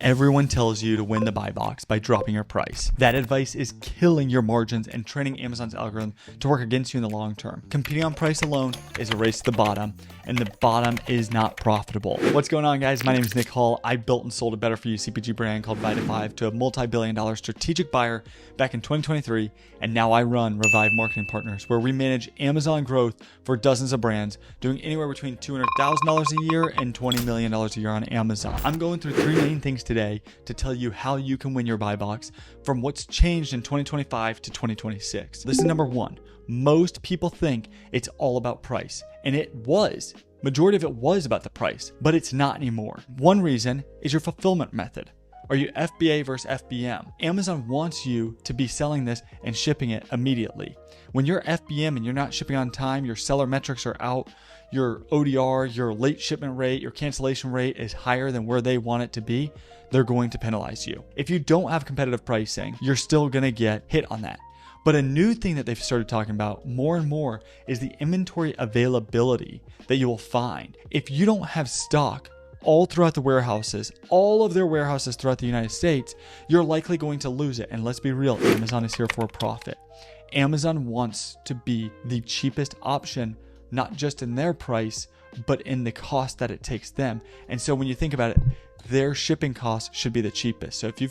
Everyone tells you to win the buy box by dropping your price. That advice is killing your margins and training Amazon's algorithm to work against you in the long term. Competing on price alone is a race to the bottom, and the bottom is not profitable. What's going on, guys? My name is Nick Hall. I built and sold a better for you CPG brand called Vita5 to a multi-billion-dollar strategic buyer back in 2023, and now I run Revive Marketing Partners, where we manage Amazon growth for dozens of brands, doing anywhere between $200,000 a year and $20 million a year on Amazon. I'm going through three main things today to tell you how you can win your buy box from what's changed in 2025 to 2026. This is number one. Most people think it's all about price, and it was. Majority of it was about the price, but it's not anymore. One reason is your fulfillment method. Are you FBA versus FBM? Amazon wants you to be selling this and shipping it immediately. When you're FBM and you're not shipping on time, your seller metrics are out, your ODR, your late shipment rate, your cancellation rate is higher than where they want it to be, they're going to penalize you. If you don't have competitive pricing, you're still going to get hit on that. But a new thing that they've started talking about more and more is the inventory availability that you will find. If you don't have stock all throughout the warehouses, all of their warehouses throughout the United States, you're likely going to lose it. And let's be real, Amazon is here for a profit. Amazon wants to be the cheapest option, not just in their price, but in the cost that it takes them. And so when you think about it, their shipping costs should be the cheapest. So if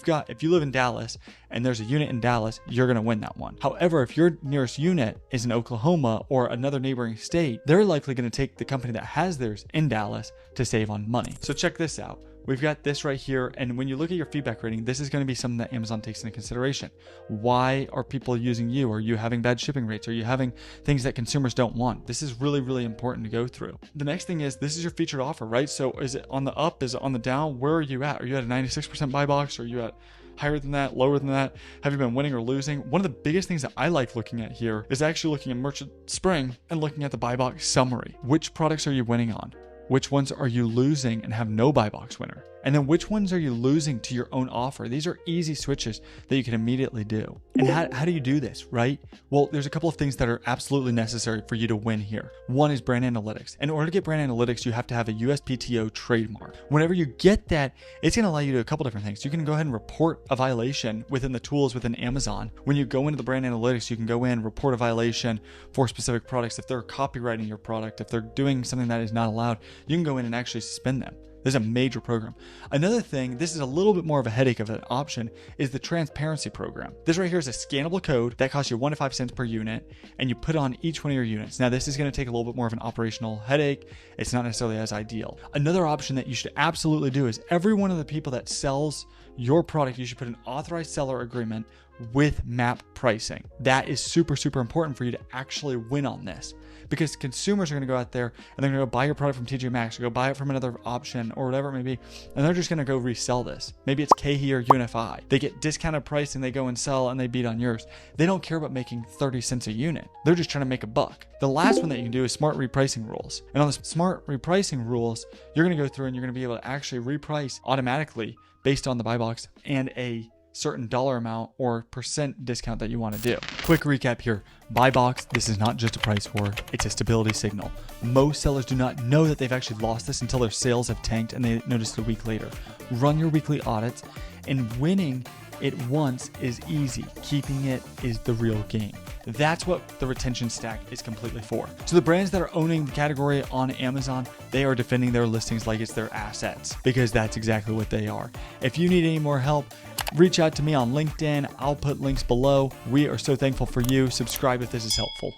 you live in Dallas and there's a unit in Dallas, you're going to win that one. However, if your nearest unit is in Oklahoma or another neighboring state, they're likely going to take the company that has theirs in Dallas to save on money. So check this out. We've got this right here. And when you look at your feedback rating, this is going to be something that Amazon takes into consideration. Why are people using you? Are you having bad shipping rates? Are you having things that consumers don't want? This is really, really important to go through. The next thing is, this is your featured offer, right? So is it on the up? Is it on the down? Where are you at? Are you at a 96% buy box? Are you at higher than that, lower than that? Have you been winning or losing? One of the biggest things that I like looking at here is actually looking at Merchant Spring and looking at the buy box summary. Which products are you winning on? Which ones are you losing and have no buy box winner? And then which ones are you losing to your own offer? These are easy switches that you can immediately do. And how do you do this, right? Well, there's a couple of things that are absolutely necessary for you to win here. One is brand analytics. In order to get brand analytics, you have to have a USPTO trademark. Whenever you get that, it's going to allow you to do a couple different things. You can go ahead and report a violation within the tools within Amazon. When you go into the brand analytics, you can go in, report a violation for specific products. If they're copywriting your product, if they're doing something that is not allowed, you can go in and actually suspend them. This is a major program. Another thing, this is a little bit more of a headache of an option, is the transparency program. This right here is a scannable code that costs you 1 to 5 cents per unit, and you put it on each one of your units. Now, this is going to take a little bit more of an operational headache. It's not necessarily as ideal. Another option that you should absolutely do is every one of the people that sells your product, you should put an authorized seller agreement with MAP pricing. That is super, super important for you to actually win on this, because consumers are going to go out there and they're going to go buy your product from TJ Maxx or go buy it from another option or whatever it may be, and they're just going to go resell this. Maybe it's KeHE or UNFI. They get discounted price and they go and sell and they beat on yours. They don't care about making 30 cents a unit. They're just trying to make a buck. The last one that you can do is smart repricing rules. And on the smart repricing rules, you're going to go through and you're going to be able to actually reprice automatically based on the buy box and a certain dollar amount or percent discount that you want to do. Quick recap here. Buy box, this is not just a price war, it's a stability signal. Most sellers do not know that they've actually lost this until their sales have tanked and they notice it a week later. Run your weekly audits, and winning it once is easy. Keeping it is the real game. That's what the retention stack is completely for. So the brands that are owning the category on Amazon, they are defending their listings like it's their assets, because that's exactly what they are. If you need any more help, reach out to me on LinkedIn. I'll put links below. We are so thankful for you. Subscribe if this is helpful.